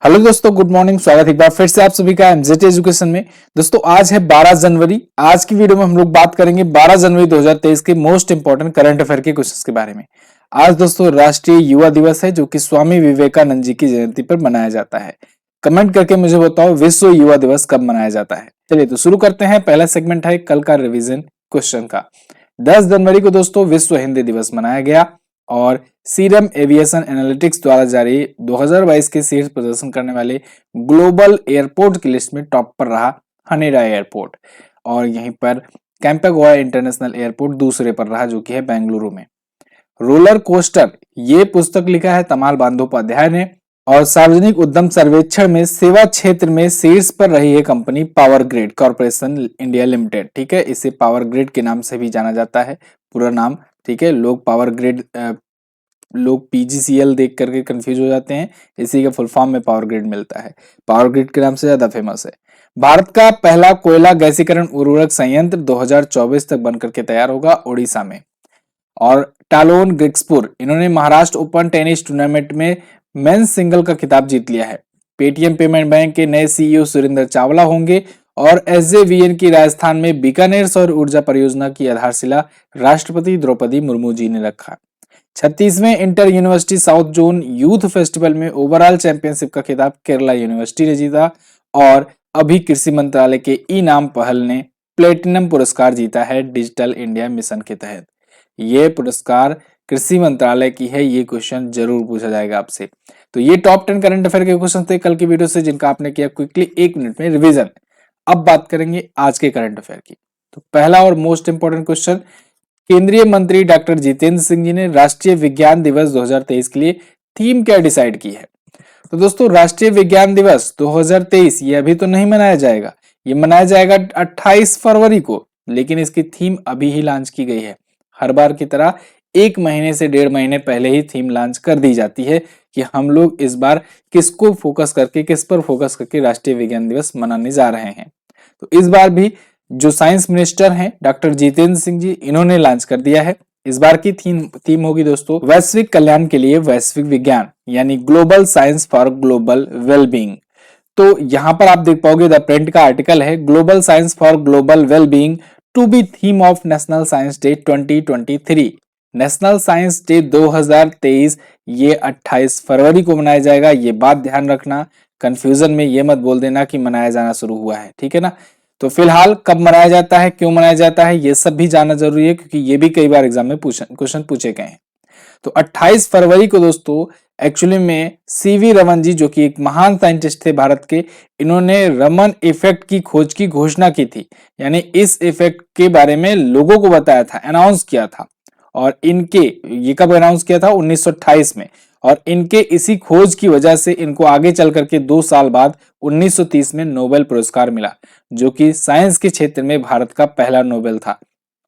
Hello दोस्तों, good morning. स्वागत है एक बार फिर से आप सभी का एमजेड एजुकेशन में। दोस्तों आज है 12 जनवरी। आज की वीडियो में हम लोग बात करेंगे 12 जनवरी 2023 के मोस्ट इंपोर्टेंट करंट अफेयर के क्वेश्चंस के बारे में। आज दोस्तों राष्ट्रीय युवा दिवस है, जो कि स्वामी विवेकानंद जी की जयंती पर मनाया जाता है। कमेंट करके मुझे बताओ विश्व युवा दिवस कब मनाया जाता है। चलिए तो शुरू करते हैं। पहला सेगमेंट है कल का रिविजन क्वेश्चन का। 10 जनवरी को दोस्तों विश्व हिंदी दिवस मनाया गया और सीरम एविएशन एनालिटिक्स द्वारा जारी 2022 के शीर्ष प्रदर्शन करने वाले ग्लोबल एयरपोर्ट की लिस्ट में टॉप पर रहा हनेडा एयरपोर्ट, और यहीं पर कैंपेगोआ इंटरनेशनल एयरपोर्ट दूसरे पर रहा, जो कि है बेंगलुरु में। रोलर कोस्टर ये पुस्तक लिखा है तमाल बंदोपाध्याय ने, और सार्वजनिक उद्यम सर्वेक्षण में सेवा क्षेत्र में शीर्ष पर रही है company power grid corporation India limited. ठीक है, इसे पावर ग्रिड के नाम से भी जाना जाता है, पूरा नाम। ठीक है, लोग पावर ग्रिड लोग पीजीसीएल देख करके कंफ्यूज हो जाते हैं, इसी के फुल फॉर्म में पावर ग्रिड मिलता है। पावर ग्रिड के नाम से ज्यादा फेमस है। भारत का पहला कोयला गैसीकरण उर्वरक संयंत्र 2024 तक बनकर के तैयार होगा उड़ीसा में। और टालोन ग्रिक्सपुर इन्होंने महाराष्ट्र ओपन टेनिस टूर्नामेंट में मेंस सिंगल का खिताब जीत लिया है। पेटीएम पेमेंट बैंक के नए सीईओ सुरेंद्र चावला होंगे, और एसजेवीएन की राजस्थान में बीकानेर सौर ऊर्जा परियोजना की आधारशिला राष्ट्रपति द्रौपदी मुर्मू जी ने रखा। 36वें inter university south zone youth festival में ओवरऑल चैंपियनशिप का खिताब केरला यूनिवर्सिटी ने जीता, और अभी कृषि मंत्रालय के ई नाम पहल ने प्लेटिनम पुरस्कार जीता है डिजिटल इंडिया मिशन के तहत। ये पुरस्कार कृषि मंत्रालय की है। ये क्वेश्चन जरूर पूछा जाएगा आपसे। तो ये टॉप 10 करंट अफेयर के क्वेश्चन थे कल की वीडियो से, जिनका आपने किया क्विकली 1 मिनट में रिवीजन। अब बात करेंगे आज के करंट अफेयर की। तो पहला और मोस्ट इंपोर्टेंट क्वेश्चन, केंद्रीय मंत्री डॉक्टर जितेंद्र सिंह जी ने राष्ट्रीय विज्ञान दिवस 2023 के लिए थीम क्या डिसाइड की है। तो दोस्तों राष्ट्रीय विज्ञान दिवस 2023 ये अभी तो नहीं मनाया जाएगा, ये मनाया जाएगा 28 फरवरी को, लेकिन इसकी थीम अभी ही लॉन्च की गई है। हर बार की तरह 1 महीने से 1.5 महीने पहले ही थीम लॉन्च कर दी जाती है कि हम लोग इस बार किसको फोकस करके, किस पर फोकस करके राष्ट्रीय विज्ञान दिवस मनाने जा रहे हैं। तो इस बार भी जो साइंस मिनिस्टर हैं डॉक्टर जितेंद्र सिंह जी, इन्होंने लॉन्च कर दिया है। इस बार की थीम होगी दोस्तों वैश्विक कल्याण के लिए वैश्विक विज्ञान, यानी global science for global wellbeing. तो यहां पर आप देख पाओगे द प्रिंट का आर्टिकल है, global science for global wellbeing to be theme of national science day 2023। National science day 2023 ये 28 फरवरी को मनाया जाएगा। ये बात ध्यान रखना, कंफ्यूजन में ये मत बोल देना कि मनाया जाना शुरू हुआ है। ठीक है ना। तो फिलहाल कब मनाया जाता है, क्यों मनाया जाता है, ये सब भी जानना जरूरी है, क्योंकि ये भी कई बार एग्जाम में क्वेश्चन पूछे गए हैं। तो 28 फरवरी को दोस्तों एक्चुअली में सीवी रमन जी, जो कि एक महान साइंटिस्ट थे भारत के, इन्होंने रमन इफेक्ट की खोज की घोषणा की थी। यानी इस इफेक्ट के बारे में लोगों को बताया था, अनाउंस किया था। और इनके ये कब अनाउंस किया था, 1928 में। और इनके इसी खोज की वजह से इनको आगे चल करके 2 साल बाद 1930 में नोबेल पुरस्कार मिला, जो कि साइंस के क्षेत्र में भारत का पहला नोबेल था,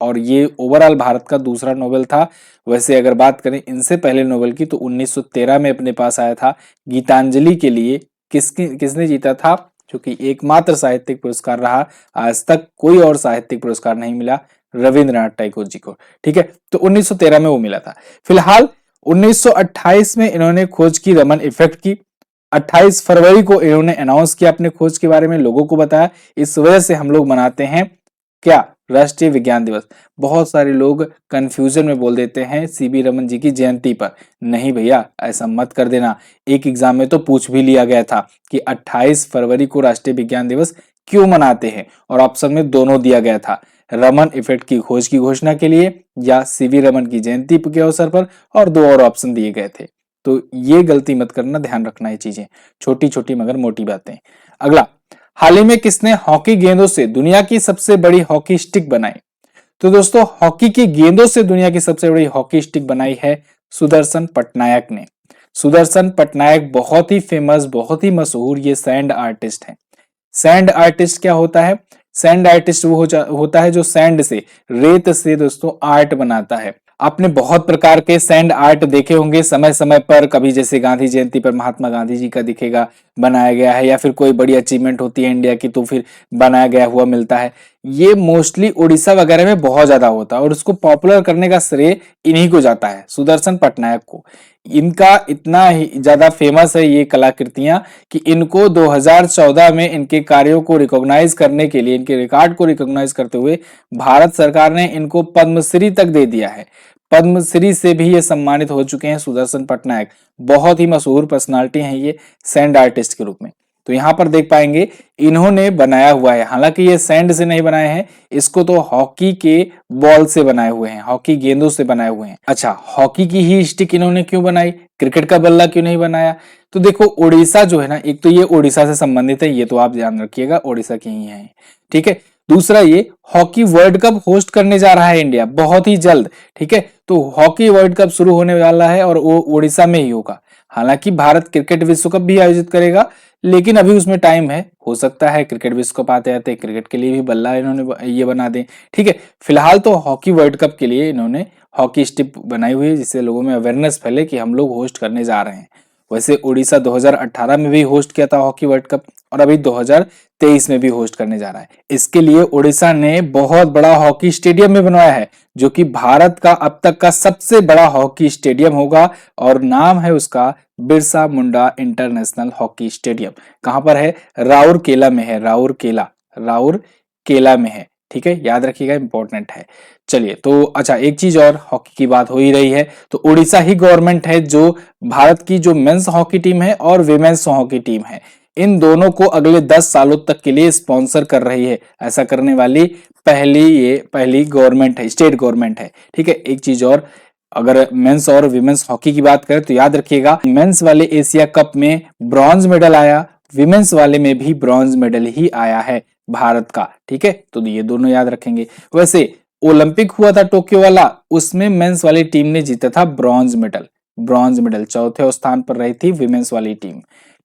और ये ओवरऑल भारत का दूसरा नोबेल था। वैसे अगर बात करें इनसे पहले नोबेल की, तो 1913 में अपने पास आया था गीतांजलि के लिए। किसने जीता था, जो कि एकमात्र साहित्यिक पुरस्कार रहा। आज तक कोई और साहित्यिक पुरस्कार नहीं मिला रविंद्रनाथ टैगोर जी को। ठीक है, तो 1913 में वो मिला था। फिलहाल 1928 में इन्होंने खोज की रमन इफेक्ट की। 28 फरवरी को इन्होंने अनाउंस किया अपने खोज के बारे में, लोगों को बताया। इस वजह से हम लोग मनाते हैं क्या, राष्ट्रीय विज्ञान दिवस। बहुत सारे लोग कंफ्यूजन में बोल देते हैं सीवी रमन जी की जयंती पर। नहीं भैया, ऐसा मत कर देना। एक एग्जाम में तो पूछ भी लिया गया था कि 28 फरवरी को राष्ट्रीय विज्ञान दिवस क्यों मनाते हैं, और ऑप्शन में दोनों दिया गया था, रमन इफेक्ट की खोज की घोषणा के लिए या सीवी रमन की जयंती के अवसर पर, और 2 और ऑप्शन दिए गए थे। तो ये गलती मत करना, ध्यान रखना ये चीजें, छोटी छोटी मगर मोटी बातें। अगला, हाल ही में किसने हॉकी गेंदों से दुनिया की सबसे बड़ी हॉकी स्टिक बनाई। तो दोस्तों हॉकी की गेंदों से दुनिया की सबसे बड़ी हॉकी स्टिक बनाई है सुदर्शन पटनायक ने। सुदर्शन पटनायक बहुत ही फेमस, बहुत ही मशहूर ये सैंड आर्टिस्ट है। सैंड आर्टिस्ट क्या होता है, सैंड आर्टिस्ट वो होता है जो सैंड से, रेत से दोस्तों आर्ट बनाता है। आपने बहुत प्रकार के सैंड आर्ट देखे होंगे समय समय पर, कभी जैसे गांधी जयंती पर महात्मा गांधी जी का दिखेगा बनाया गया है, या फिर कोई बड़ी अचीवमेंट होती है इंडिया की तो फिर बनाया गया हुआ मिलता है। ये मोस्टली उड़ीसा वगैरह में बहुत ज्यादा होता है और उसको पॉपुलर करने का श्रेय इन्हीं को जाता है, सुदर्शन पटनायक को। इनका इतना ही ज्यादा फेमस है ये कलाकृतियां कि इनको 2014 में इनके कार्यों को रिकॉग्नाइज करने के लिए, इनके रिकॉर्ड को रिकॉग्नाइज करते हुए भारत सरकार ने इनको पद्मश्री तक दे दिया है। पद्मश्री से भी ये सम्मानित हो चुके हैं सुदर्शन पटनायक। बहुत ही मशहूर पर्सनालिटी हैं ये सैंड आर्टिस्ट के रूप में। तो यहाँ पर देख पाएंगे इन्होंने बनाया हुआ है, हालांकि ये सैंड से नहीं बनाए हैं, इसको तो हॉकी के बॉल से बनाए हुए हैं, हॉकी गेंदों से बनाए हुए हैं। अच्छा, हॉकी की ही स्टिक इन्होंने क्यों बनाई, क्रिकेट का बल्ला क्यों नहीं बनाया? तो देखो उड़ीसा जो है ना, एक तो ये उड़ीसा से संबंधित है, ये तो आप ध्यान रखिएगा, उड़ीसा की ही है, ठीक है। दूसरा, ये हॉकी वर्ल्ड कप होस्ट करने जा रहा है इंडिया बहुत ही जल्द, ठीक है। तो हॉकी वर्ल्ड कप शुरू होने वाला है और वो उड़ीसा में ही होगा। हालांकि भारत क्रिकेट विश्व कप भी आयोजित करेगा, लेकिन अभी उसमें टाइम है, हो सकता है क्रिकेट विश्व कप आते आते क्रिकेट के लिए भी बल्ला इन्होंने ये बना दें, ठीक है। फिलहाल तो हॉकी वर्ल्ड कप के लिए इन्होंने हॉकी स्टिक बनाई हुई है, जिससे लोगों में अवेयरनेस फैले कि हम लोग होस्ट करने जा रहे हैं। वैसे उड़ीसा 2018 में भी होस्ट किया था हॉकी वर्ल्ड कप और अभी 2023 में भी होस्ट करने जा रहा है। इसके लिए उड़ीसा ने बहुत बड़ा हॉकी स्टेडियम में बनवाया है, जो कि भारत का अब तक का सबसे बड़ा हॉकी स्टेडियम होगा और नाम है उसका Birsa Munda international hockey stadium. कहां पर है? राउरकेला में है, राउरकेला में है, ठीक है, याद रखिएगा, इंपॉर्टेंट है। चलिए, तो अच्छा, एक चीज और, हॉकी की बात हो ही रही है तो उड़ीसा ही गवर्नमेंट है जो भारत की जो मेंस हॉकी टीम है और विमेंस हॉकी टीम है, इन दोनों को अगले 10 सालों तक के लिए स्पॉन्सर कर रही है। ऐसा करने वाली पहली गवर्नमेंट है, स्टेट गवर्नमेंट है, ठीक है। एक चीज और, अगर मेंस और विमेंस हॉकी की बात करें तो याद रखिएगा, मेंस वाले एशिया कप में ब्रॉन्ज मेडल आया, विमेंस वाले में भी ब्रॉन्ज मेडल ही आया है भारत का, ठीक है। तो ये दोनों याद रखेंगे। वैसे ओलंपिक हुआ था टोक्यो वाला, उसमें मेंस वाली टीम ने जीता था ब्रॉन्ज मेडल, चौथे स्थान पर रही थी विमेंस वाली टीम,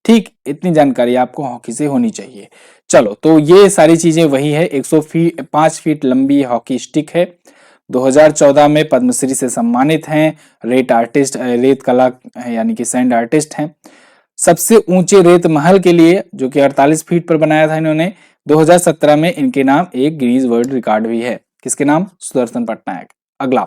ठीक। इतनी जानकारी आपको हॉकी से होनी चाहिए। चलो, तो ये सारी चीजें वही है। 105 फीट लंबी हॉकी स्टिक है, 2014 में पद्मश्री से सम्मानित हैं, रेत कला यानी कि सैंड आर्टिस्ट हैं। सबसे ऊंचे रेत महल के लिए, जो कि 48 फीट पर बनाया था इन्होंने, 2017 में इनके नाम एक गिनीज वर्ल्ड रिकॉर्ड भी है। किसके नाम? सुदर्शन पटनायक। अगला,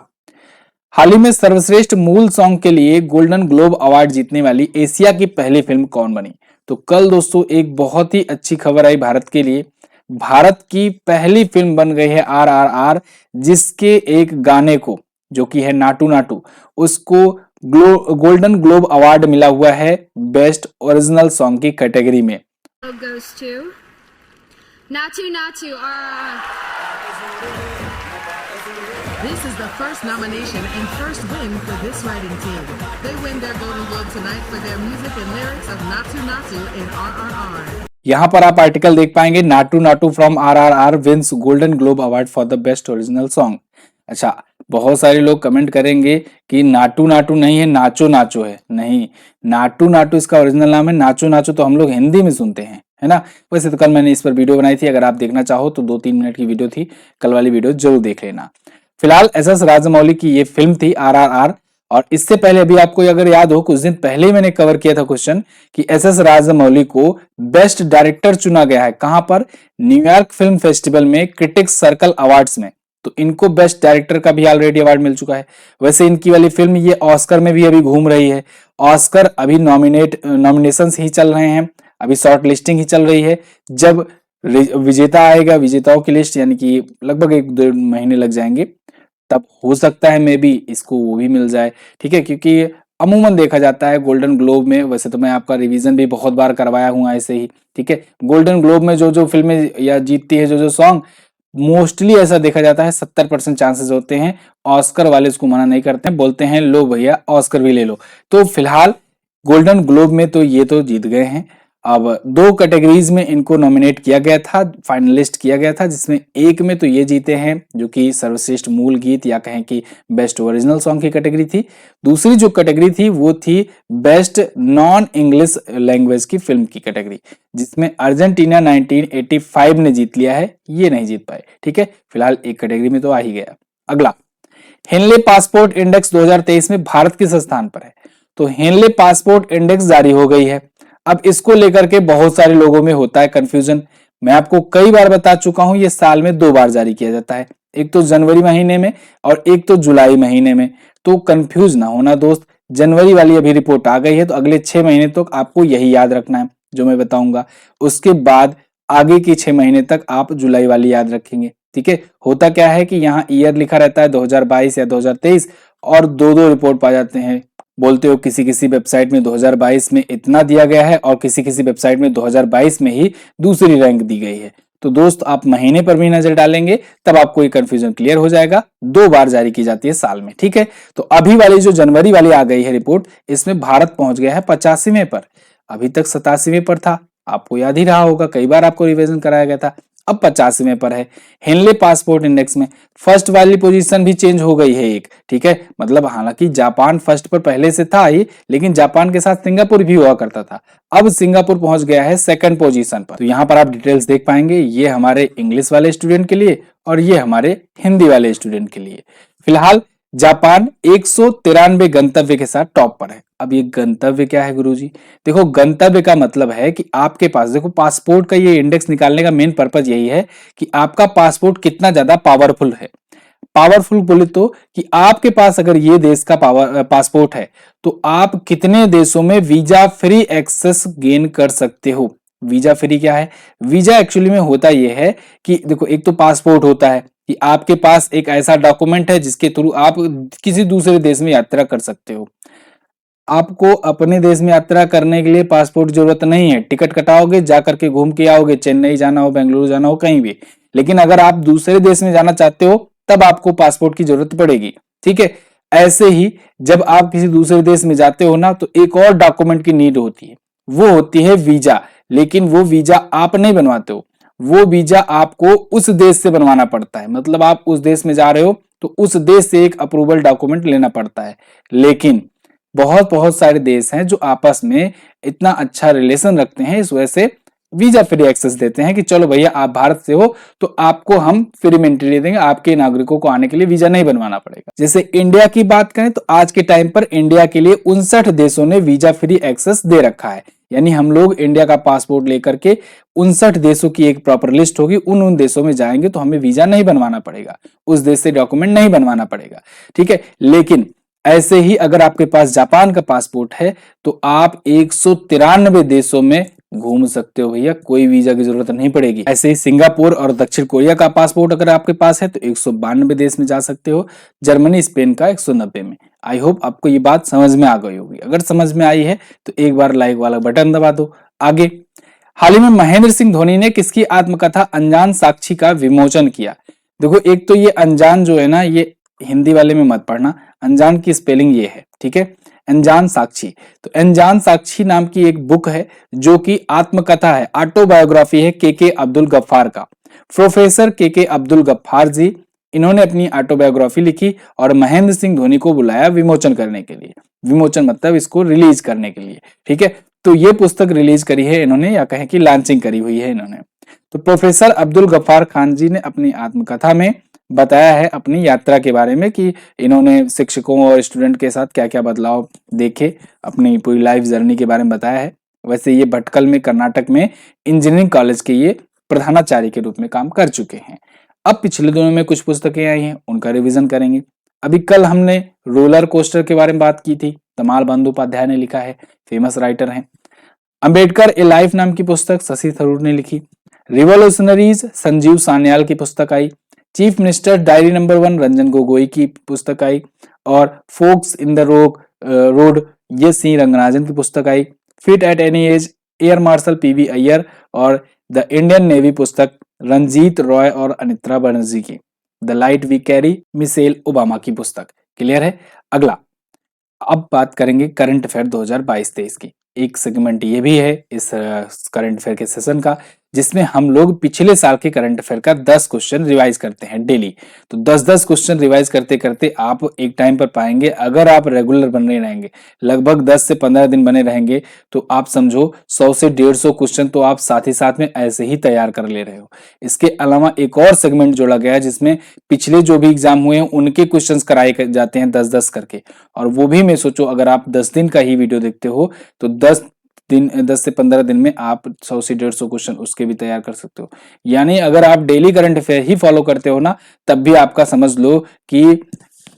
हाल ही में सर्वश्रेष्ठ मूल सॉन्ग के लिए गोल्डन ग्लोब अवार्ड जीतने वाली एशिया की पहली फिल्म कौन बनी? तो कल दोस्तों एक बहुत ही अच्छी खबर आई भारत के लिए, भारत की पहली फिल्म बन गई है RRR, जिसके एक गाने को, जो कि है नाटू नाटू, उसको गोल्डन ग्लोब अवार्ड मिला हुआ है बेस्ट ओरिजिनल सॉन्ग की कैटेगरी में। Goes to Natu Natu RRR. This is the first nomination and first win for this writing team. They win their Golden Globe tonight for their music and lyrics of Natu Natu in RRR. यहाँ पर आप article देख पाएंगे, Naatu Naatu from RRR wins Golden Globe award for the best original song. अच्छा, बहुत सारे लोग comment करेंगे कि नाटू नाटू नहीं है, नाचो नाचो है। नहीं, नाटू नाटू इसका ओरिजिनल नाम है, नाचो नाचो तो हम लोग हिंदी में सुनते हैं, है ना। वैसे तो कल मैंने इस पर वीडियो बनाई थी, अगर आप देखना चाहो तो 2-3 मिनट की वीडियो थी, कल वाली वीडियो जरूर देख लेना। फिलहाल SS राजमौली की ये फिल्म थी RRR, और इससे पहले अभी आपको अगर याद हो, कुछ दिन पहले ही मैंने कवर किया था क्वेश्चन कि SS राजमौली को बेस्ट डायरेक्टर चुना गया है। कहां पर? न्यूयॉर्क फिल्म फेस्टिवल में क्रिटिक्स सर्कल अवार्ड्स में, तो इनको बेस्ट डायरेक्टर का भी ऑलरेडी अवार्ड मिल चुका है। वैसे इनकी वाली फिल्म ये ऑस्कर में भी अभी घूम रही है, ऑस्कर अभी नॉमिनेशंस ही चल रहे हैं, अभी शॉर्ट लिस्टिंग ही चल रही है। जब विजेता आएगा, विजेताओं की लिस्ट, यानी कि लगभग 1-2 महीने लग जाएंगे, तब हो सकता है मे बी इसको वो भी मिल जाए, ठीक है। क्योंकि अमूमन देखा जाता है गोल्डन ग्लोब में, वैसे तो मैं आपका रिवीजन भी बहुत बार करवाया हूँ ऐसे ही, ठीक है। गोल्डन ग्लोब में जो फिल्में या जीतती है, जो सॉन्ग, मोस्टली ऐसा देखा जाता है 70% चांसेस होते हैं ऑस्कर वाले इसको मना नहीं करते हैं, बोलते हैं लो भैया ऑस्कर भी ले लो। तो फिलहाल गोल्डन ग्लोब में तो ये तो जीत गए हैं। अब 2 कैटेगरीज में इनको नॉमिनेट किया गया था, फाइनलिस्ट किया गया था, जिसमें एक में तो ये जीते हैं जो कि सर्वश्रेष्ठ मूल गीत या कहें कि बेस्ट ओरिजिनल सॉन्ग की कैटेगरी थी। दूसरी जो कैटेगरी थी वो थी बेस्ट नॉन इंग्लिश लैंग्वेज की फिल्म की कैटेगरी, जिसमें अर्जेंटीना 1985 ने जीत लिया है, ये नहीं जीत पाए, ठीक है। फिलहाल एक कैटेगरी में तो आ ही गया। अगला, हेनले पासपोर्ट इंडेक्स 2023 में भारत किस स्थान पर है? तो हेनले पासपोर्ट इंडेक्स जारी हो गई है। अब इसको लेकर के बहुत सारे लोगों में होता है कंफ्यूजन, मैं आपको कई बार बता चुका हूं, ये साल में 2 बार जारी किया जाता है, एक तो जनवरी महीने में और एक तो जुलाई महीने में। तो कंफ्यूज ना होना दोस्त, जनवरी वाली अभी रिपोर्ट आ गई है तो अगले 6 महीने तक आपको यही याद रखना है जो मैं बताऊंगा। उसके बाद आगे के 6 महीने तक आप जुलाई वाली याद रखेंगे, ठीक है। होता क्या है कि यहाँ ईयर लिखा रहता है 2022 या 2023 और दो दो रिपोर्ट पा जाते हैं। बोलते हो किसी किसी वेबसाइट में 2022 में इतना दिया गया है और किसी किसी वेबसाइट में 2022 में ही दूसरी रैंक दी गई है। तो दोस्त आप महीने पर भी नजर डालेंगे तब आपको ये कंफ्यूजन क्लियर हो जाएगा। 2 बार जारी की जाती है साल में, ठीक है। तो अभी वाली जो जनवरी वाली आ गई है रिपोर्ट, इसमें भारत पहुंच गया है 85वें पर, अभी तक 87वें पर था, आपको याद ही रहा होगा, कई बार आपको रिवीजन कराया गया था। अब 85वें पर है। हेनले पासपोर्ट इंडेक्स में फर्स्ट वाली पोजीशन भी चेंज हो गई है एक, ठीक है। मतलब हालांकि जापान फर्स्ट पर पहले से था ही, लेकिन जापान के साथ सिंगापुर भी हुआ करता था। अब सिंगापुर पहुंच गया है सेकंड पोजीशन पर। तो यहाँ पर आप डिटेल्स देख पाएंगे, ये हमारे इंग्लिश वाले स्टूडेंट के लिए और ये हमारे हिंदी वाले स्टूडेंट के लिए। फिलहाल जापान 193 गंतव्य के साथ टॉप पर है। अब ये गंतव्य क्या है गुरुजी? देखो, गंतव्य का मतलब है कि आपके पास, देखो पासपोर्ट का ये इंडेक्स निकालने का मेन पर्पज यही है कि आपका पासपोर्ट कितना ज्यादा पावरफुल है। पावरफुल बोले तो कि आपके पास अगर ये देश का पासपोर्ट है तो आप कितने देशों में वीजा फ्री एक्सेस गेन कर सकते हो। वीजा फ्री क्या है? वीजा एक्चुअली में होता यह है कि देखो, एक तो पासपोर्ट होता है कि आपके पास एक ऐसा डॉक्यूमेंट है जिसके थ्रू आप किसी दूसरे देश में यात्रा कर सकते हो। आपको अपने देश में यात्रा करने के लिए पासपोर्ट की जरूरत नहीं है, टिकट कटाओगे, जाकर के घूम के आओगे, चेन्नई जाना हो, बेंगलुरु जाना हो, कहीं भी। लेकिन अगर आप दूसरे देश में जाना चाहते हो तब आपको पासपोर्ट की जरूरत पड़ेगी, ठीक है। ऐसे ही जब आप किसी दूसरे देश में जाते हो ना, तो एक और डॉक्यूमेंट की नीड होती है, वो होती है वीजा। लेकिन वो वीजा आप नहीं बनवाते हो, वो वीजा आपको उस देश से बनवाना पड़ता है। मतलब आप उस देश में जा रहे हो तो उस देश से एक अप्रूवल डॉक्यूमेंट लेना पड़ता है। लेकिन बहुत बहुत सारे देश हैं जो आपस में इतना अच्छा रिलेशन रखते हैं, इस वजह से वीजा फ्री एक्सेस देते हैं कि चलो भैया आप भारत से हो तो आपको हम फ्री में एंट्री दे देंगे, आपके नागरिकों को आने के लिए वीजा नहीं बनवाना पड़ेगा। जैसे इंडिया की बात करें तो आज के टाइम पर इंडिया के लिए 59 देशों ने वीजा फ्री एक्सेस दे रखा है। यानी हम लोग इंडिया का पासपोर्ट लेकर के 59 देशों की एक प्रॉपर लिस्ट होगी, उन देशों में जाएंगे तो हमें वीजा नहीं बनवाना पड़ेगा, उस देश से डॉक्यूमेंट नहीं बनवाना पड़ेगा, ठीक है। लेकिन ऐसे ही अगर आपके पास जापान का पासपोर्ट है तो आप 193 देशों में घूम सकते हो भैया, कोई वीजा की जरूरत नहीं पड़ेगी। ऐसे ही सिंगापुर और दक्षिण कोरिया का पासपोर्ट अगर आपके पास है तो 192 देश में जा सकते हो, जर्मनी स्पेन का 190 में। आई होप आपको ये बात समझ में आ गई होगी। अगर समझ में आई है तो एक बार लाइक वाला बटन दबा दो। आगे, हाल ही में महेंद्र सिंह धोनी ने किसकी आत्मकथा अनजान साक्षी का विमोचन किया? देखो, एक तो ये अनजान जो है ना, ये हिंदी वाले में मत पढ़ना, अनजान की स्पेलिंग ये है, ठीक है, अनजान साक्षी। तो अनजान साक्षी नाम की एक बुक है जो कि आत्मकथा है, ऑटोबायोग्राफी है के अब्दुल गफ्फार का। प्रोफेसर के अब्दुल गफ्फार जी, इन्होंने अपनी ऑटोबायोग्राफी लिखी और महेंद्र सिंह धोनी को बुलाया विमोचन करने के लिए। विमोचन मतलब इसको रिलीज करने के लिए, ठीक है। तो ये पुस्तक रिलीज करी है इन्होंने, या कहें कि लॉन्चिंग करी हुई है इन्होंने। तो प्रोफेसर अब्दुल गफ्फार खान जी ने अपनी आत्मकथा में बताया है अपनी यात्रा के बारे में कि इन्होंने शिक्षकों और स्टूडेंट के साथ क्या क्या बदलाव देखे, अपनी पूरी लाइफ जर्नी के बारे में बताया है। वैसे ये भटकल में, कर्नाटक में इंजीनियरिंग कॉलेज के ये प्रधानाचार्य के रूप में काम कर चुके हैं। अब पिछले दिनों में कुछ पुस्तकें आई हैं, उनका रिवीजन करेंगे। अभी कल हमने रोलर कोस्टर के बारे में बात की थी, तमाल बंदोपाध्याय ने लिखा है, फेमस राइटर हैं। अंबेडकर ए लाइफ नाम की पुस्तक शशि थरूर ने लिखी। रिवोल्यूशनरीज संजीव सान्याल की पुस्तक आई। Chief minister diary number 1 Ranjan Gogoi की पुस्तक आई। और फोक्स इन द रोड ये सी रंगराजन की पुस्तक आई। Fit at any age air marshal PV Iyer और द इंडियन नेवी पुस्तक रंजीत रॉय और अनित्रा बनर्जी की। The light we carry Michelle Obama की पुस्तक। क्लियर है? अगला, अब बात करेंगे करंट अफेयर 2022-23 की। एक सेगमेंट ये भी है इस करंट अफेयर के सेशन का, जिसमें हम लोग पिछले साल के करंट अफेयर का 10 क्वेश्चन रिवाइज करते हैं डेली। तो 10-10 क्वेश्चन रिवाइज करते करते आप एक टाइम पर पाएंगे, अगर आप रेगुलर बने रहेंगे, लगभग 10 से 15 दिन बने रहेंगे, तो आप समझो 100 से 150 क्वेश्चन तो आप साथ ही साथ में ऐसे ही तैयार कर ले रहे हो। इसके अलावा एक और सेगमेंट जोड़ा गया है जिसमें पिछले जो भी एग्जाम हुए हैं उनके क्वेश्चन कराए जाते हैं 10-10 करके। और वो भी मैं सोचो, अगर आप 10 दिन का ही वीडियो देखते हो तो 10 10 से 15 दिन में आप 100 से 150 क्वेश्चन उसके भी तैयार कर सकते हो। यानी अगर आप डेली करंट अफेयर ही फॉलो करते हो ना, तब भी आपका समझ लो कि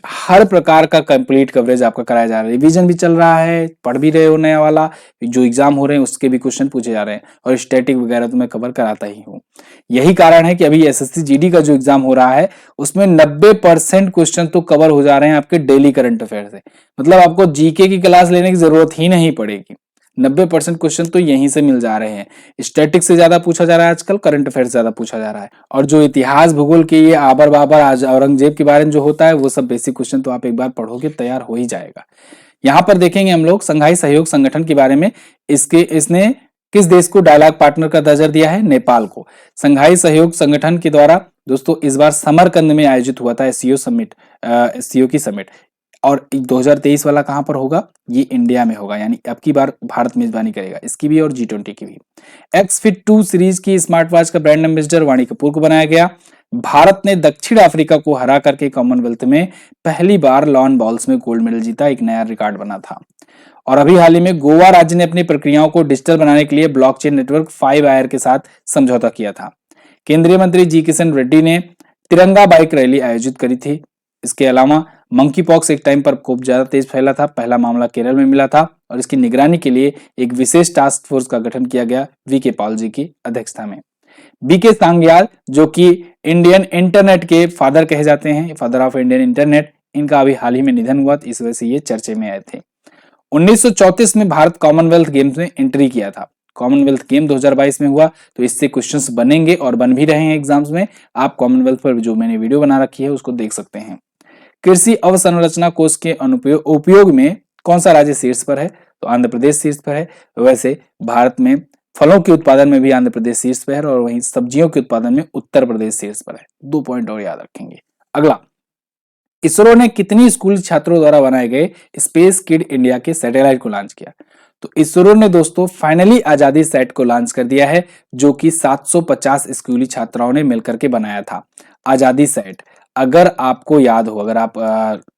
हर प्रकार का कंप्लीट कवरेज आपका कराया जा रहा है। रिवीजन भी चल रहा है, पढ़ भी रहे हो नया वाला, जो एग्जाम हो रहे हैं उसके भी क्वेश्चन पूछे जा रहे हैं, और स्टैटिक वगैरह तो मैं कवर कराता ही हूँ। यही कारण है कि अभी एसएससी जीडी का जो एग्जाम हो रहा है उसमें 90% क्वेश्चन तो कवर हो जा रहे हैं आपके डेली करंट अफेयर से। मतलब आपको जीके की क्लास लेने की जरूरत ही नहीं पड़ेगी। 90% क्वेश्चन तो यहीं से मिल जा रहे हैं। स्टैटिक से ज्यादा पूछा जा रहा है आजकल, करंट अफेयर से ज्यादा पूछा जा रहा है। और जो इतिहास भूगोल के ये आबर बाबर आज औरंगजेब के बारे में जो होता है वो सब बेसिक क्वेश्चन तो आप एक बार पढ़ोगे तैयार हो ही जाएगा। यहाँ पर देखेंगे हम लोग संघाई सहयोग संगठन के बारे में। इसने किस देश को डायलॉग पार्टनर का दर्जा दिया है? नेपाल को। संघाई सहयोग संगठन के द्वारा दोस्तों इस बार समरकंद में आयोजित हुआ था एससीओ समिट, एससीओ की समिट। और 2023 वाला कहां पर होगा? ये इंडिया में होगा, यानी अब की बार भारत मेजबानी करेगा इसकी भी और G20 की भी। एक्सफिट 2 सीरीज की स्मार्ट वॉच का ब्रांड एम्बेसडर वाणी कपूर को बनाया गया। भारत ने दक्षिण अफ्रीका को हरा करके कॉमनवेल्थ में पहली बार लॉन बॉल्स में गोल्ड मेडल जीता, एक नया रिकॉर्ड बना था। और अभी हाल ही में गोवा राज्य ने अपनी प्रक्रियाओं को डिजिटल बनाने के लिए ब्लॉकचेन नेटवर्क 5IR के साथ समझौता किया था। केंद्रीय मंत्री जी किशन रेड्डी ने तिरंगा बाइक रैली आयोजित करी थी। इसके अलावा मंकी पॉक्स एक टाइम पर खूब ज्यादा तेज फैला था। पहला मामला केरल में मिला था और इसकी निगरानी के लिए एक विशेष टास्क फोर्स का गठन किया गया वीके पॉल जी की अध्यक्षता में। बीके सांग्याल जो कि इंडियन इंटरनेट के फादर कहे जाते हैं, फादर ऑफ इंडियन इंटरनेट, इनका अभी हाल ही में निधन हुआ, इस वजह से ये चर्चे में आए थे। 1934 में भारत कॉमनवेल्थ गेम्स में एंट्री किया था। कॉमनवेल्थ गेम 2022 में हुआ, तो इससे क्वेश्चंस बनेंगे और बन भी रहे हैं एग्जाम्स में। आप कॉमनवेल्थ पर जो मैंने वीडियो बना रखी है उसको देख सकते हैं। कृषि अवसंरचना कोष के उपयोग में कौन सा राज्य शीर्ष पर है? तो आंध्र प्रदेश शीर्ष पर है। वैसे भारत में फलों के उत्पादन में भी आंध्र प्रदेश शीर्ष पर है और वहीं सब्जियों के उत्पादन में उत्तर प्रदेश शीर्ष पर है। 2 पॉइंट और याद रखेंगे। अगला, इसरो ने कितनी स्कूल छात्रों द्वारा बनाए गए स्पेस किड इंडिया के सैटेलाइट को लॉन्च किया? तो इसरो ने दोस्तों फाइनली आजादी सैट को लॉन्च कर दिया है, जो कि 750 स्कूली छात्राओं ने मिलकर के बनाया था। आजादी सैट, अगर आपको याद हो, अगर आप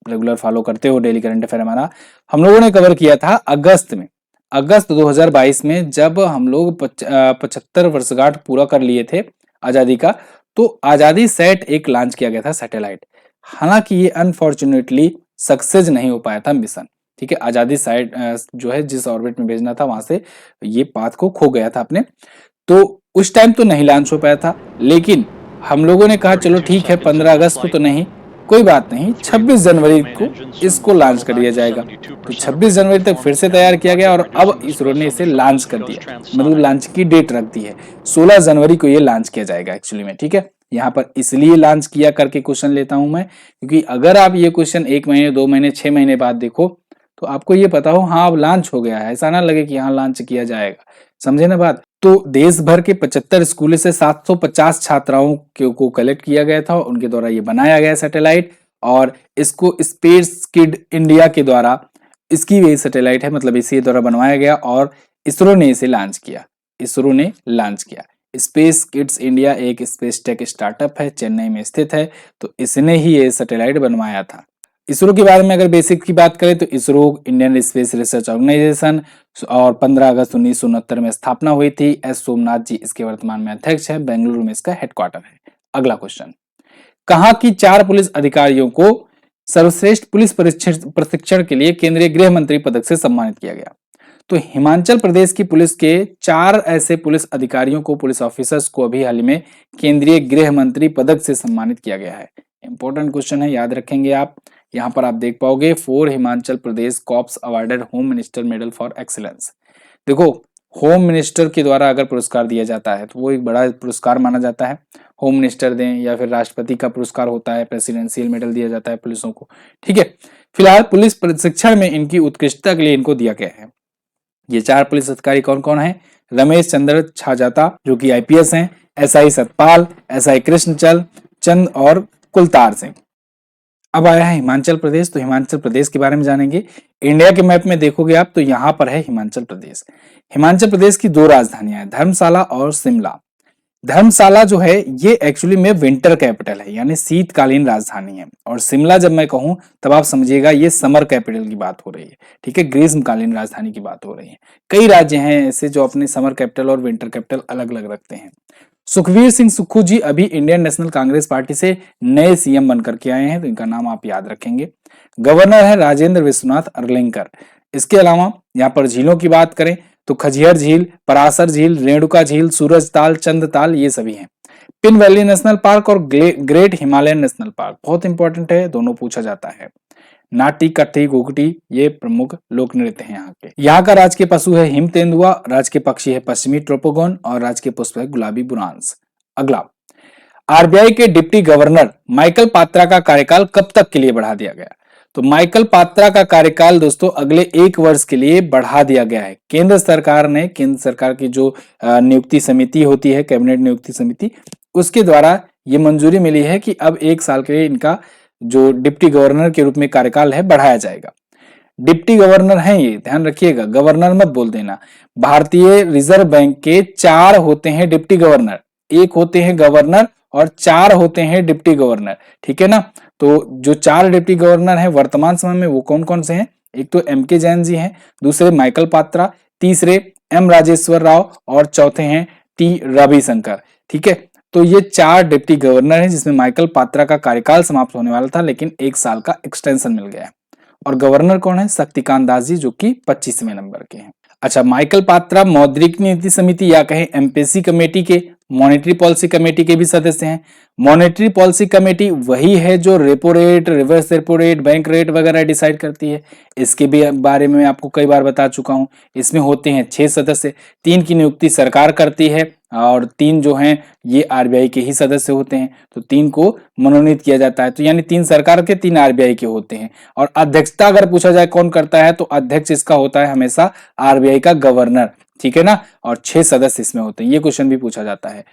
रेगुलर फॉलो करते हो डेली करंट अफेयर हमारा, हम लोगों ने कवर किया था अगस्त 2022 में, जब हम लोग 75 वर्षगांठ पूरा कर लिए थे आजादी का, तो आजादी सैट एक लॉन्च किया गया था सैटेलाइट। हालांकि ये अनफॉर्चुनेटली सक्सेस नहीं हो पाया था मिशन, ठीक है। आजादी सैट जो है जिस ऑर्बिट में भेजना था वहां से ये पाथ को खो गया था अपने, तो उस टाइम तो नहीं लॉन्च हो पाया था। लेकिन हम लोगों ने कहा चलो ठीक है 15 अगस्त को तो नहीं, कोई बात नहीं, 26 जनवरी को इसको लॉन्च कर दिया जाएगा। तो 26 जनवरी तक फिर से तैयार किया गया और अब इसरो ने इसे लॉन्च कर दिया, मतलब लॉन्च की डेट रख दी है 16 जनवरी को ये लॉन्च किया जाएगा एक्चुअली में, ठीक है। यहाँ पर इसलिए लॉन्च किया करके क्वेश्चन लेता हूं मैं, क्योंकि अगर आप ये क्वेश्चन 1 महीने 2 महीने 6 महीने बाद देखो तो आपको ये पता हो हाँ अब लॉन्च हो गया है, ऐसा ना लगे कि हाँ लॉन्च किया जाएगा, समझे ना बात। तो देश भर के 75 स्कूलों से 750 छात्राओं को कलेक्ट किया गया था, उनके द्वारा ये बनाया गया सैटेलाइट, और इसको स्पेस किड इंडिया के द्वारा, इसकी भी सैटेलाइट है, मतलब इसी द्वारा बनवाया गया और इसरो ने इसे लॉन्च किया। स्पेस किड्स इंडिया एक स्पेस टेक स्टार्टअप है, चेन्नई में स्थित है, तो इसने ही ये सैटेलाइट बनवाया था। इसरो के बारे में अगर बेसिक की बात करें तो ISRO Indian space research organisation, और 15 अगस्त 1969 में स्थापना हुई थी। एस सोमनाथ जी इसके वर्तमान में अध्यक्ष है, बेंगलुरु में इसका हेडक्वार्टर है। अगला क्वेश्चन, कहाँ की 4 पुलिस अधिकारियों को सर्वश्रेष्ठ पुलिस प्रशिक्षण के लिए केंद्रीय गृह मंत्री पदक से सम्मानित किया गया? तो हिमाचल प्रदेश की पुलिस के 4 ऐसे पुलिस अधिकारियों को, पुलिस ऑफिसर्स को अभी हाल ही में केंद्रीय गृह मंत्री पदक से सम्मानित किया गया है। इंपॉर्टेंट क्वेश्चन है, याद रखेंगे आप। यहाँ पर आप देख पाओगे 4 Himachal Pradesh cops awarded home minister medal for excellence. देखो होम मिनिस्टर के द्वारा अगर पुरस्कार दिया जाता है तो वो एक बड़ा पुरस्कार माना जाता है। होम मिनिस्टर दें या फिर राष्ट्रपति का पुरस्कार होता है, प्रेसिडेंशियल मेडल दिया जाता है पुलिसों को, ठीक है। फिलहाल पुलिस प्रशिक्षण में इनकी उत्कृष्टता के लिए इनको दिया गया है। ये 4 पुलिस अधिकारी कौन कौन है? रमेश चंद्र छाजाता जो कि IPS हैं, SI सतपाल, SI कृष्णचंद और कुलतार सिंह। अब आया है हिमाचल प्रदेश, तो हिमाचल प्रदेश के बारे में जानेंगे। इंडिया के मैप में देखोगे आप तो यहाँ पर है हिमाचल प्रदेश। हिमाचल प्रदेश की 2 राजधानियां हैं, धर्मशाला और शिमला। धर्मशाला जो है ये एक्चुअली में विंटर कैपिटल है, यानी शीतकालीन राजधानी है। और शिमला जब मैं कहूं तब आप समझिएगा ये समर कैपिटल की बात हो रही है, ठीक है, ग्रीष्मकालीन राजधानी की बात हो रही है। कई राज्य हैं ऐसे जो अपने समर कैपिटल और विंटर कैपिटल अलग अलग रखते हैं। सुखबीर सिंह सुक्खू जी अभी इंडियन नेशनल कांग्रेस पार्टी से नए सीएम बनकर के आए हैं, तो इनका नाम आप याद रखेंगे। गवर्नर है राजेंद्र विश्वनाथ अर्लेंकर। इसके अलावा यहाँ पर झीलों की बात करें तो खजियर झील, परासर झील, रेणुका झील, सूरजताल, चंदताल ये सभी हैं। पिन वैली नेशनल पार्क और ग्रेट हिमालयन नेशनल पार्क बहुत इंपॉर्टेंट है, दोनों पूछा जाता है। नाटी, कट्टी, गुगटी ये प्रमुख लोक नृत्य हैं यहाँ के। यहाँ का राजकीय पशु है हिम तेंदुआ, राजकीय पक्षी है पश्चिमी ट्रोपोगोन और राजकीय पुष्प है गुलाबी बुरांस। अगला, आरबीआई के डिप्टी गवर्नर माइकल पात्रा का कार्यकाल कब तक के लिए बढ़ा दिया गया? तो माइकल पात्रा का कार्यकाल दोस्तों अगले 1 वर्ष के लिए बढ़ा दिया गया है। केंद्र सरकार की जो नियुक्ति समिति होती है, कैबिनेट नियुक्ति समिति, उसके द्वारा ये मंजूरी मिली है कि अब 1 साल के लिए इनका जो डिप्टी गवर्नर के रूप में कार्यकाल है बढ़ाया जाएगा। डिप्टी गवर्नर हैं ये, ध्यान रखिएगा, गवर्नर मत बोल देना। भारतीय रिजर्व बैंक के 4 होते हैं डिप्टी गवर्नर, 1 होते हैं गवर्नर और 4 होते हैं डिप्टी गवर्नर, ठीक है ना। तो जो 4 डिप्टी गवर्नर हैं वर्तमान समय में वो कौन कौन से हैं? एक तो एम.के. जैन जी हैं, दूसरे माइकल पात्रा, तीसरे एम. राजेश्वर राव और चौथे हैं टी. रविशंकर, ठीक है। तो ये 4 डिप्टी गवर्नर हैं जिसमें माइकल पात्रा का कार्यकाल समाप्त होने वाला था लेकिन 1 साल का एक्सटेंशन मिल गया है। और गवर्नर कौन है? शक्तिकांत दास जी, जो कि 25वें नंबर के हैं। अच्छा, माइकल पात्रा मौद्रिक नीति समिति या कहें एमपीसी कमेटी के, मॉनेटरी पॉलिसी कमेटी के भी सदस्य हैं। मॉनेटरी पॉलिसी कमेटी वही है जो repo rate, reverse repo rate, bank rate वगैरह डिसाइड करती है। इसके भी बारे में मैं आपको कई बार बता चुका हूं। इसमें होते हैं 6 सदस्य, 3 की नियुक्ति सरकार करती है और 3 जो हैं ये आरबीआई के ही सदस्य होते हैं। तो 3 को मनोनीत किया जाता है, तो यानी 3 सरकार के, 3 आरबीआई के होते हैं। और अध्यक्षता अगर पूछा जाए कौन करता है तो अध्यक्ष इसका होता है हमेशा आरबीआई का गवर्नर, ठीक है ना। और 6 सदस्य इसमें होते हैं, ये क्वेश्चन भी पूछा जाता है।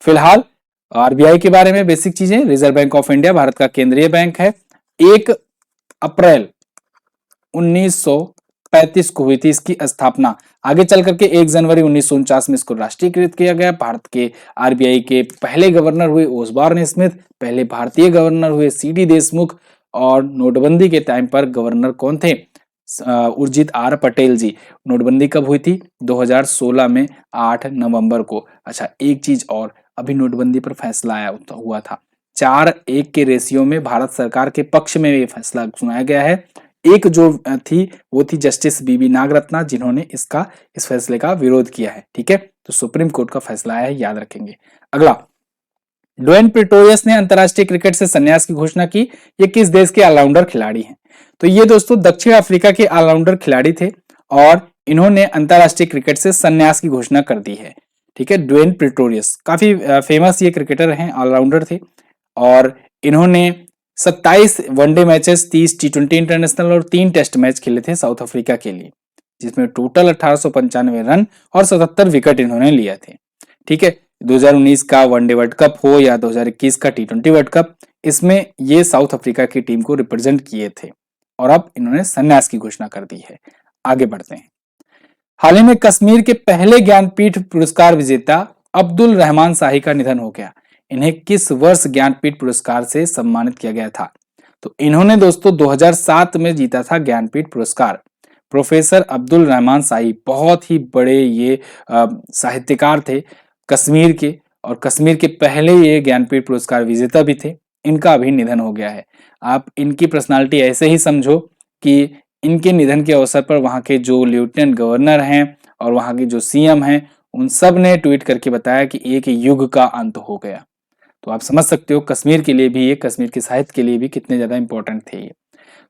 फिलहाल आरबीआई के बारे में बेसिक चीजें, reserve bank of India Bharat का केंद्रीय बैंक है। 1 अप्रैल 1935 को हुई थी इसकी स्थापना। आगे चल करके 1 जनवरी 1949 में इसको राष्ट्रीयकृत किया गया। भारत के आरबीआई के पहले गवर्नर हुए ओसबॉर्न स्मिथ, पहले भारतीय गवर्नर हुए सीडी देशमुख। और नोटबंदी के टाइम पर गवर्नर कौन थे? उर्जित आर पटेल जी। नोटबंदी कब हुई थी? 2016 में 8 नवंबर को। अच्छा, एक चीज और, अभी नोटबंदी पर फैसला आया हुआ था, 4-1 के रेशियो में भारत सरकार के पक्ष में ये फैसला सुनाया गया है। एक जो थी वो थी जस्टिस बीबी नागरत्ना, जिन्होंने इस फैसले का विरोध किया है, ठीक है। तो सुप्रीम कोर्ट का फैसला है, याद रखेंगे। अगला, ड्वेन प्रेटोरियस ने अंतरराष्ट्रीय क्रिकेट से संन्यास की घोषणा की। ये किस देश के ऑलराउंडर खिलाड़ी हैं? तो ये दोस्तों दक्षिण अफ्रीका के ऑलराउंडर खिलाड़ी थे और इन्होंने अंतरराष्ट्रीय क्रिकेट से संन्यास की घोषणा कर दी है, ठीक है। ड्वेन प्रेटोरियस काफी फेमस ये क्रिकेटर हैं, ऑलराउंडर थे और इन्होंने 27 वनडे मैचेस, 30 टी20 इंटरनेशनल और 3 टेस्ट मैच खेले थे साउथ अफ्रीका के लिए, जिसमें टोटल 1895 रन और 77 विकेट इन्होंने लिए थे, ठीक है। 2019 का वनडे वर्ल्ड कप हो या 2021 का टी20 वर्ल्ड कप, इसमें ये साउथ अफ्रीका की टीम को रिप्रेजेंट किए थे और अब इन्होंने संन्यास की घोषणा कर दी है। आगे बढ़ते हैं। हाल ही में कश्मीर के पहले ज्ञानपीठ पुरस्कार विजेता अब्दुल रहमान शाही का निधन हो गया। इन्हें किस वर्ष ज्ञानपीठ पुरस्कार से सम्मानित किया गया था? तो इन्होंने दोस्तों 2007 में जीता था ज्ञानपीठ पुरस्कार। प्रोफेसर अब्दुल रहमान शाही बहुत ही बड़े ये साहित्यकार थे कश्मीर के, और कश्मीर के पहले ये ज्ञानपीठ पुरस्कार विजेता भी थे। इनका अभी निधन हो गया है। आप इनकी पर्सनालिटी ऐसे ही समझो कि इनके निधन के अवसर पर वहां के जो लेफ्टिनेंट गवर्नर हैं और वहां के जो सीएम हैं, उन सब ने ट्वीट करके बताया कि एक युग का अंत हो गया। तो आप समझ सकते हो कश्मीर के लिए भी ये, कश्मीर के साहित्य के लिए भी कितने ज्यादा इंपॉर्टेंट थे ये।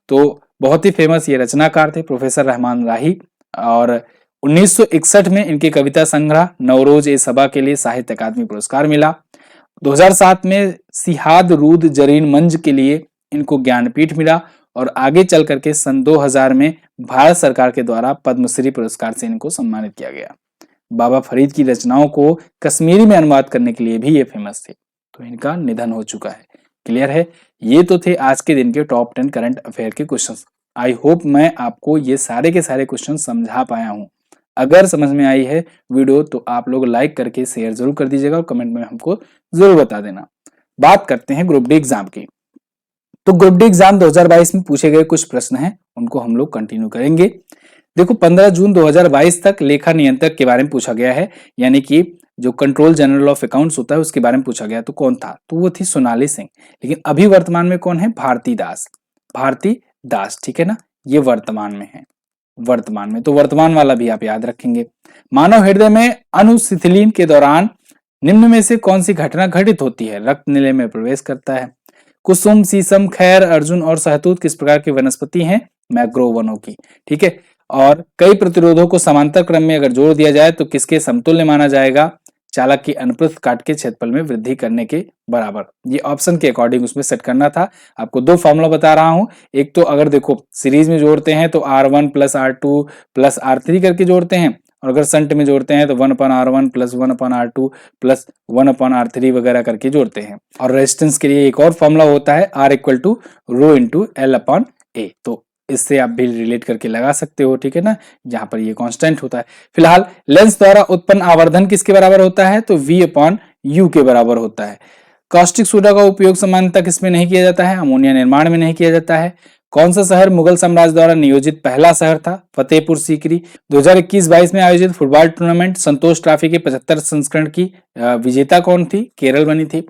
तो बहुत ही फेमस ये रचनाकार थे प्रोफेसर रहमान राही। और 1961 में इनके कविता संग्रह नवरोज ए सबा के लिए साहित्य अकादमी पुरस्कार मिला। 2007 में सिहाद रूद जरीन मंज के लिए इनको ज्ञानपीठ मिला और आगे चल करके सन 2000 में भारत सरकार के द्वारा पद्मश्री पुरस्कार से इनको सम्मानित किया गया। बाबा फरीद की रचनाओं को कश्मीरी में अनुवाद करने के लिए भी ये फेमस थे। तो इनका निधन हो चुका है। क्लियर है? ये तो थे आज के दिन के टॉप 10 करंट अफेयर के क्वेश्चंस। आई होप मैं आपको ये सारे के सारे क्वेश्चन समझा पाया हूं। अगर समझ में आई है वीडियो तो आप लोग लाइक करके शेयर जरूर कर दीजिएगा और कमेंट में हमको जरूर बता देना। बात करते हैं ग्रुप डी एग्जाम की। तो ग्रुप डी एग्जाम 2022 में पूछे गए कुछ प्रश्न हैं, उनको हम लोग कंटिन्यू करेंगे। देखो 15 जून 2022 तक लेखा नियंत्रक के बारे में पूछा गया है, यानी कि जो कंट्रोल जनरल ऑफ अकाउंट्स होता है उसके बारे में पूछा गया। तो कौन था? तो वो थी सोनाली सिंह। लेकिन अभी वर्तमान में कौन है? भारती दास। भारती दास, ठीक है ना, ये वर्तमान में है। वर्तमान में, तो वर्तमान वाला भी आप याद रखेंगे। मानव हृदय में अनुशिथिलीन के दौरान निम्न में से कौन सी घटना घटित होती है? रक्त निलय में प्रवेश करता है। कुसुम, शीशम, खैर, अर्जुन और सहतूत किस प्रकार की वनस्पति हैं? मैग्रोव वनों की, ठीक है। और कई प्रतिरोधों को समांतर क्रम में अगर जोड़ दिया जाए तो किसके समतुल्य माना जाएगा? चालक की अनुप्रस्थ काट के क्षेत्रफल में वृद्धि करने के बराबर। ये ऑप्शन के अकॉर्डिंग उसमें सेट करना था। आपको दो फॉर्मूला बता रहा हूं। एक तो अगर देखो सीरीज में जोड़ते हैं तो R1 plus R2 plus R3 करके जोड़ते हैं, और अगर संट में जोड़ते हैं तो 1/R1 plus 1/R2 plus 1/R3 वगैरह करके जोड़ते हैं। और रेजिस्टेंस के लिए एक और फॉर्मूला होता है R equal to rho into L/A। तो इससे आप भी रिलेट करके लगा सकते हो, ठीक है ना, जहां पर ये कांस्टेंट होता है। फिलहाल लेंस द्वारा उत्पन्न आवर्धन किसके बराबर होता है? तो V/U के बराबर होता है। कास्टिक सोडा का उपयोग सामान्यतः किसमें नहीं किया जाता है? अमोनिया निर्माण में नहीं किया जाता है। कौन सा शहर मुगल साम्राज्य द्वारा नियोजित पहला शहर था? फतेहपुर सीकरी। 2021-22 में आयोजित फुटबॉल टूर्नामेंट संतोष ट्रॉफी के 75 संस्करण की विजेता कौन थी? केरल बनी थी।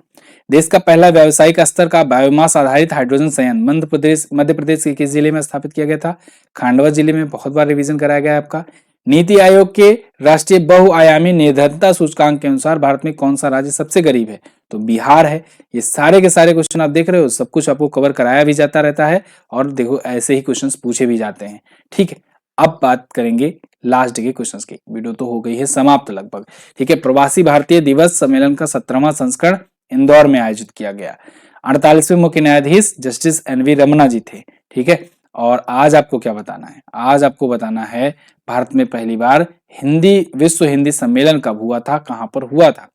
देश का पहला व्यावसायिक स्तर का बायोमास आधारित हाइड्रोजन संयंत्र मध्य प्रदेश के किस जिले में स्थापित किया गया था? खांडवा जिले में। बहुत बार रिवीजन कराया गया है आपका। नीति आयोग के राष्ट्रीय बहुआयामी निर्धनता सूचकांक के अनुसार भारत में कौन सा राज्य सबसे गरीब है? तो बिहार है। ये सारे के सारे क्वेश्चन आप देख रहे हो, सब कुछ आपको कवर कराया भी जाता रहता है, और देखो ऐसे ही क्वेश्चंस पूछे भी जाते हैं, ठीक है। अब बात करेंगे लास्ट डे के क्वेश्चंस की। वीडियो तो हो गई है समाप्त लगभग, ठीक है। प्रवासी भारतीय दिवस सम्मेलन का 17वां संस्करण इंदौर में आयोजित किया गया। 48वें मुख्य न्यायाधीश जस्टिस NV रमना जी थे, ठीक है। और आज आपको क्या बताना है? आज आपको बताना है भारत में पहली बार विश्व हिंदी सम्मेलन कब हुआ था, कहां पर हुआ था।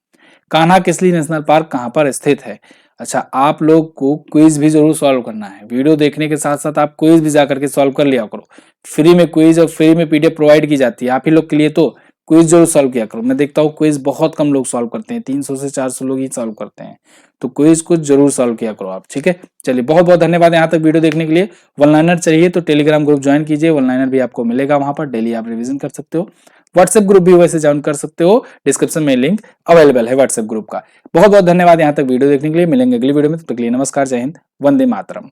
कान्हा किसली नेशनल पार्क कहां पर स्थित है? अच्छा, आप लोग को क्विज भी जरूर सॉल्व करना है। वीडियो देखने के साथ साथ आप क्विज भी जाकर के सॉल्व कर लिया करो। फ्री में क्विज और फ्री में PDF प्रोवाइड की जाती है आप ही लोग के लिए, तो क्विज जरूर सॉल्व किया करो। मैं देखता हूँ क्विज बहुत कम लोग सॉल्व करते हैं, 300 से 400 लोग ही सॉल्व करते हैं, तो क्विज को जरूर सॉल्व किया करो आप, ठीक है। चलिए, बहुत बहुत धन्यवाद यहाँ तक वीडियो देखने के लिए। वन लाइनर चाहिए तो टेलीग्राम ग्रुप ज्वाइन कीजिए, वन लाइनर भी आपको मिलेगा, वहां पर डेली आप रिवीजन कर सकते हो। व्हाट्सएप ग्रुप भी वैसे ज्वाइन कर सकते हो, डिस्क्रिप्शन में लिंक अवेलेबल है व्हाट्सएप ग्रुप का। बहुत बहुत धन्यवाद यहाँ तक वीडियो देखने के लिए। मिलेंगे अगली वीडियो में, तब तक के लिए नमस्कार, जय हिंद, वंदे मातरम।